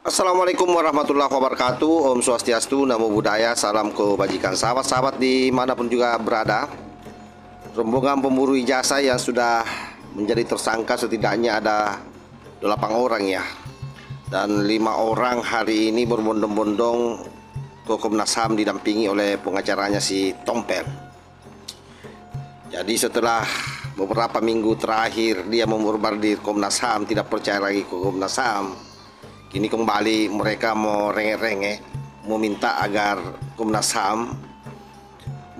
Assalamualaikum warahmatullahi wabarakatuh. Om Swastiastu, Namo Buddhaya, salam kebajikan. Sahabat-sahabat dimanapun juga berada, rombongan pemburu ijazah yang sudah menjadi tersangka setidaknya ada 8 orang ya. Dan 5 orang hari ini berbondong-bondong ke Komnas HAM didampingi oleh pengacaranya si Tompel. Jadi setelah beberapa minggu terakhir dia memborbardir Komnas HAM, tidak percaya lagi ke Komnas HAM, kini kembali mereka mau renge-renge, meminta agar Komnas HAM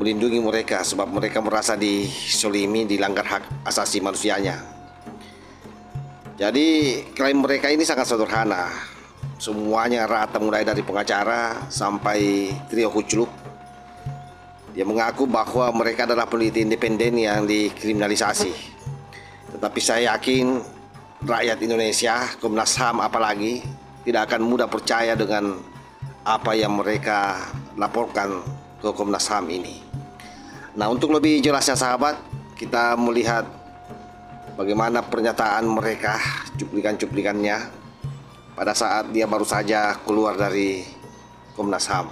melindungi mereka sebab mereka merasa disolimi, dilanggar hak asasi manusianya. Jadi klaim mereka ini sangat sederhana, semuanya rata mulai dari pengacara sampai trio kucluk. Dia mengaku bahwa mereka adalah peneliti independen yang dikriminalisasi. Tetapi saya yakin rakyat Indonesia, Komnas HAM apalagi, tidak akan mudah percaya dengan apa yang mereka laporkan ke Komnas HAM ini. Nah, untuk lebih jelasnya sahabat, kita melihat bagaimana pernyataan mereka, cuplikan-cuplikannya pada saat dia baru saja keluar dari Komnas HAM.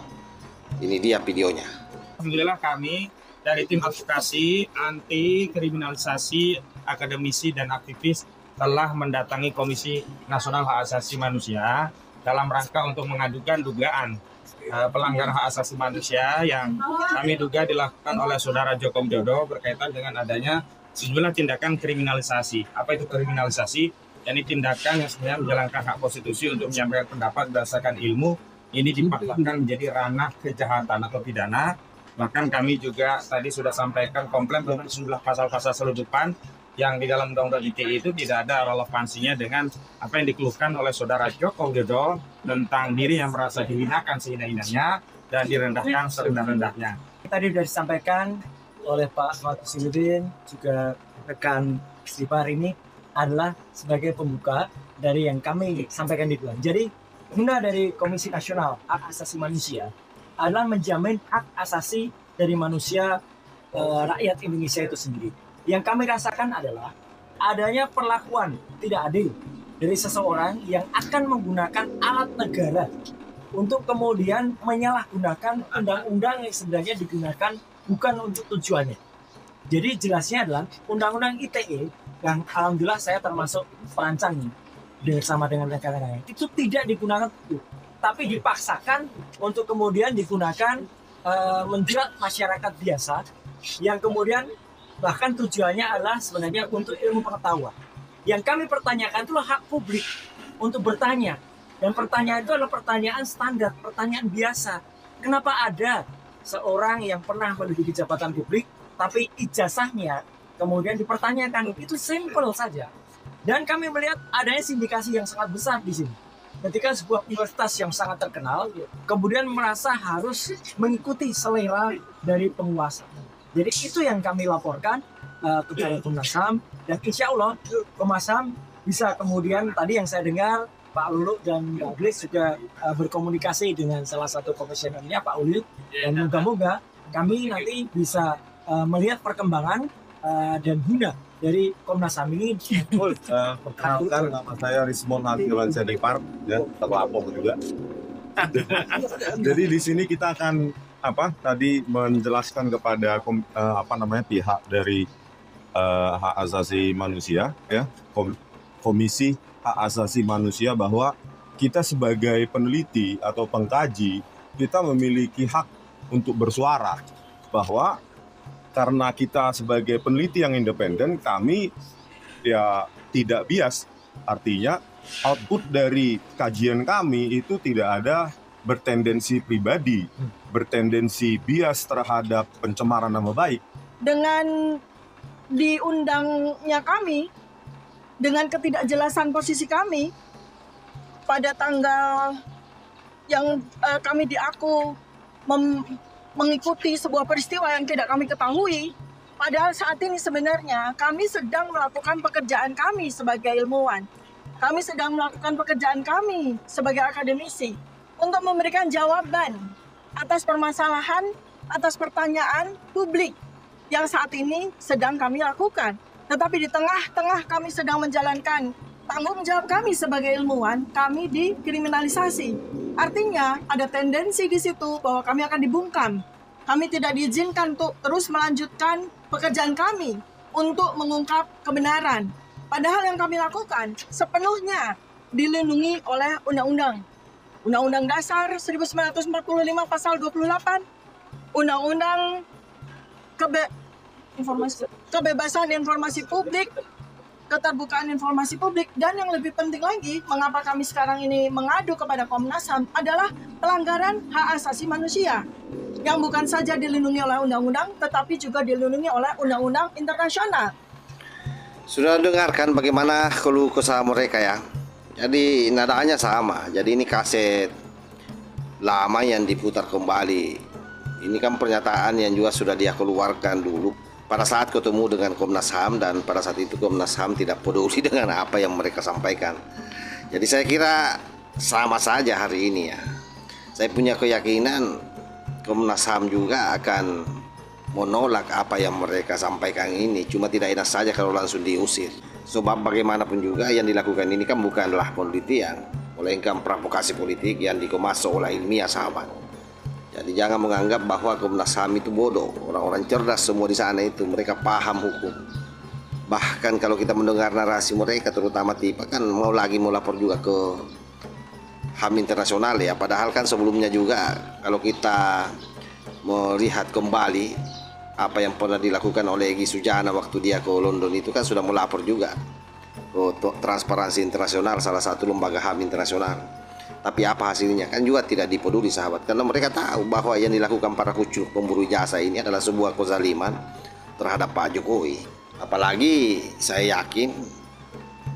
Ini dia videonya. Alhamdulillah kami dari tim advokasi anti kriminalisasi akademisi dan aktivis telah mendatangi Komisi Nasional Hak Asasi Manusia dalam rangka untuk mengadukan dugaan pelanggaran hak asasi manusia yang kami duga dilakukan oleh Saudara Joko Widodo berkaitan dengan adanya sejumlah tindakan kriminalisasi. Apa itu kriminalisasi? Ini tindakan yang sebenarnya menjalankan hak konstitusi untuk menyampaikan pendapat berdasarkan ilmu, ini dipaksakan menjadi ranah kejahatan atau pidana. Bahkan kami juga tadi sudah sampaikan komplain tentang sejumlah pasal-pasal selundupan yang di dalam Undang-Undang ITE itu tidak ada relevansinya dengan apa yang dikeluhkan oleh Saudara Joko Widodo tentang diri yang merasa dihinakan sehina-hinanya dan direndahkan serendah-rendahnya. Tadi sudah disampaikan oleh Pak Matusudin juga rekan Istighfar ini adalah sebagai pembuka dari yang kami sampaikan di bulan. Jadi guna dari Komisi Nasional Hak Asasi Manusia adalah menjamin hak asasi dari manusia rakyat Indonesia itu sendiri. Yang kami rasakan adalah adanya perlakuan tidak adil dari seseorang yang akan menggunakan alat negara untuk kemudian menyalahgunakan undang-undang yang sebenarnya digunakan bukan untuk tujuannya. Jadi jelasnya adalah Undang-Undang ITE yang alhamdulillah saya termasuk perancang bersama dengan rekan-rekan itu tidak digunakan untuk, tapi dipaksakan untuk kemudian digunakan menjerat masyarakat biasa yang kemudian bahkan tujuannya adalah sebenarnya untuk ilmu pengetahuan. Yang kami pertanyakan itulah hak publik untuk bertanya. Dan pertanyaan itu adalah pertanyaan standar, pertanyaan biasa. Kenapa ada seorang yang pernah menduduki jabatan publik, tapi ijazahnya kemudian dipertanyakan? Itu simple saja. Dan kami melihat adanya sindikasi yang sangat besar di sini. Ketika sebuah universitas yang sangat terkenal, kemudian merasa harus mengikuti selera dari penguasa. Jadi itu yang kami laporkan kepada Komnas HAM, dan insya Allah Komnas HAM bisa kemudian tadi yang saya dengar Pak Lulu dan Mbak Glis juga berkomunikasi dengan salah satu komisionernya Pak Ulil, dan moga-moga kami nanti bisa melihat perkembangan dan guna dari Komnas HAM ini. Perkenalkan, nama saya Rismon Hakilan Sedipar, ya, terlapor juga. Jadi di sini kita akan tadi menjelaskan kepada pihak dari hak asasi manusia, ya, Komisi Hak Asasi Manusia, bahwa kita sebagai peneliti atau pengkaji kita memiliki hak untuk bersuara, bahwa karena kita sebagai peneliti yang independen, kami ya tidak bias. Artinya output dari kajian kami itu tidak ada bertendensi pribadi, bertendensi bias terhadap pencemaran nama baik. Dengan diundangnya kami, dengan ketidakjelasan posisi kami, pada tanggal yang kami diaku mengikuti sebuah peristiwa yang tidak kami ketahui, padahal saat ini sebenarnya kami sedang melakukan pekerjaan kami sebagai ilmuwan. Kami sedang melakukan pekerjaan kami sebagai akademisi untuk memberikan jawaban atas permasalahan, atas pertanyaan publik yang saat ini sedang kami lakukan. Tetapi di tengah-tengah kami sedang menjalankan tanggung jawab kami sebagai ilmuwan, kami dikriminalisasi. Artinya ada tendensi di situ bahwa kami akan dibungkam. Kami tidak diizinkan untuk terus melanjutkan pekerjaan kami untuk mengungkap kebenaran. Padahal yang kami lakukan sepenuhnya dilindungi oleh undang-undang. Undang-Undang Dasar 1945 pasal 28, Undang-Undang Kebebasan Informasi Publik, Keterbukaan Informasi Publik, dan yang lebih penting lagi, mengapa kami sekarang ini mengadu kepada Komnas HAM adalah pelanggaran hak asasi manusia yang bukan saja dilindungi oleh undang-undang, tetapi juga dilindungi oleh undang-undang internasional. Sudah dengarkan bagaimana keluh kesah mereka ya. Jadi nadanya sama. Jadi ini kaset lama yang diputar kembali. Ini kan pernyataan yang juga sudah dia keluarkan dulu pada saat ketemu dengan Komnas HAM, dan pada saat itu Komnas HAM tidak peduli dengan apa yang mereka sampaikan. Jadi saya kira sama saja hari ini ya. Saya punya keyakinan Komnas HAM juga akan menolak apa yang mereka sampaikan ini. Cuma tidak enak saja kalau langsung diusir. Sebab bagaimanapun juga yang dilakukan ini kan bukanlah penelitian, melainkan provokasi politik yang dikemas oleh ilmiah, sahabat. Jadi jangan menganggap bahwa Komnas HAM itu bodoh. Orang-orang cerdas semua di sana itu, mereka paham hukum. Bahkan kalau kita mendengar narasi mereka, terutama Tipa kan mau lapor juga ke HAM internasional ya. Padahal kan sebelumnya juga kalau kita melihat kembali apa yang pernah dilakukan oleh Egy Sujana waktu dia ke London itu kan sudah melapor juga ke Transparansi Internasional, salah satu lembaga HAM internasional. Tapi apa hasilnya kan juga tidak dipeduli, sahabat, karena mereka tahu bahwa yang dilakukan para kucuk pemburu jasa ini adalah sebuah kezaliman terhadap Pak Jokowi. Apalagi saya yakin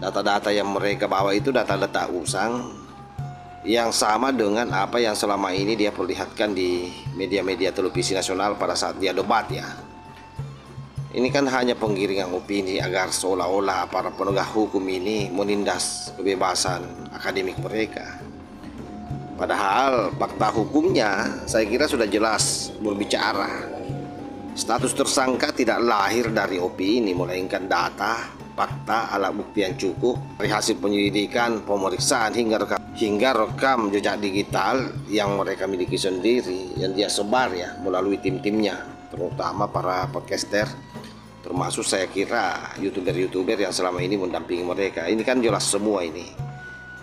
data-data yang mereka bawa itu data-data usang yang sama dengan apa yang selama ini dia perlihatkan di media-media televisi nasional pada saat dia debat ya. Ini kan hanya penggiringan opini agar seolah-olah para penegak hukum ini menindas kebebasan akademik mereka. Padahal fakta hukumnya saya kira sudah jelas berbicara. Status tersangka tidak lahir dari opini, melainkan data, fakta, alat bukti yang cukup dari hasil penyelidikan, pemeriksaan hingga rekam jejak digital yang mereka miliki sendiri, yang dia sebar ya melalui tim-timnya, terutama para podcaster, termasuk saya kira youtuber yang selama ini mendampingi mereka. Ini kan jelas semua ini.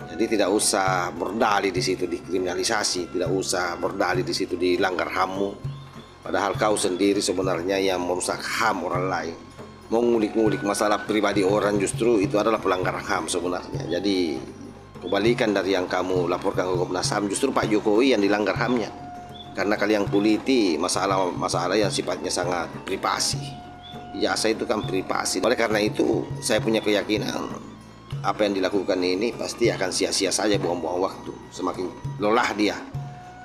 Jadi tidak usah berdalih di situ dikriminalisasi, tidak usah berdalih di situ dilanggar HAM-mu. Padahal kau sendiri sebenarnya yang merusak HAM orang lain. Mengulik-ngulik masalah pribadi orang justru itu adalah pelanggaran HAM sebenarnya. Jadi kebalikan dari yang kamu laporkan ke Komnas HAM, justru Pak Jokowi yang dilanggar HAM-nya. Karena kalian kuliti masalah-masalah yang sifatnya sangat privasi. Ijazah itu kan privasi. Oleh karena itu saya punya keyakinan apa yang dilakukan ini pasti akan sia-sia saja, buang-buang waktu. Semakin lelah dia.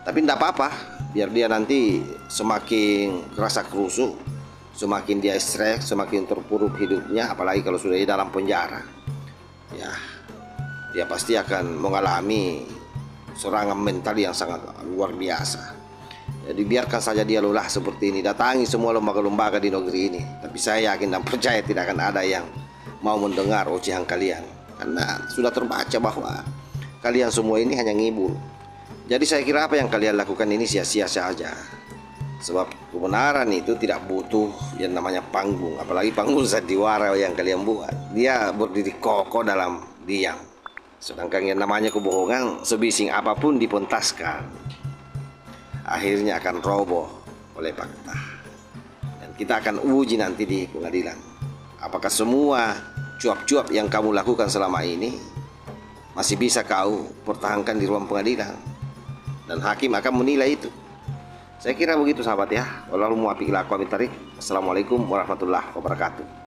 Tapi tidak apa-apa, biar dia nanti semakin kerasa kerusuk, semakin dia stres, semakin terpuruk hidupnya, apalagi kalau sudah di dalam penjara. Ya, dia pasti akan mengalami serangan mental yang sangat luar biasa. Jadi biarkan saja dia lelah seperti ini. Datangi semua lembaga-lembaga di negeri ini. Tapi saya yakin dan percaya tidak akan ada yang mau mendengar ocehan kalian. Karena sudah terbaca bahwa kalian semua ini hanya ngibul. Jadi saya kira apa yang kalian lakukan ini sia-sia saja. Sebab kebenaran itu tidak butuh yang namanya panggung. Apalagi panggung sandiwara yang kalian buat. Dia berdiri kokoh dalam diam. Sedangkan yang namanya kebohongan, sebising apapun dipentaskan, akhirnya akan roboh oleh fakta. Dan kita akan uji nanti di pengadilan. Apakah semua cuap-cuap yang kamu lakukan selama ini masih bisa kau pertahankan di ruang pengadilan? Dan hakim akan menilai itu. Saya kira begitu, sahabat ya. Assalamualaikum warahmatullahi wabarakatuh.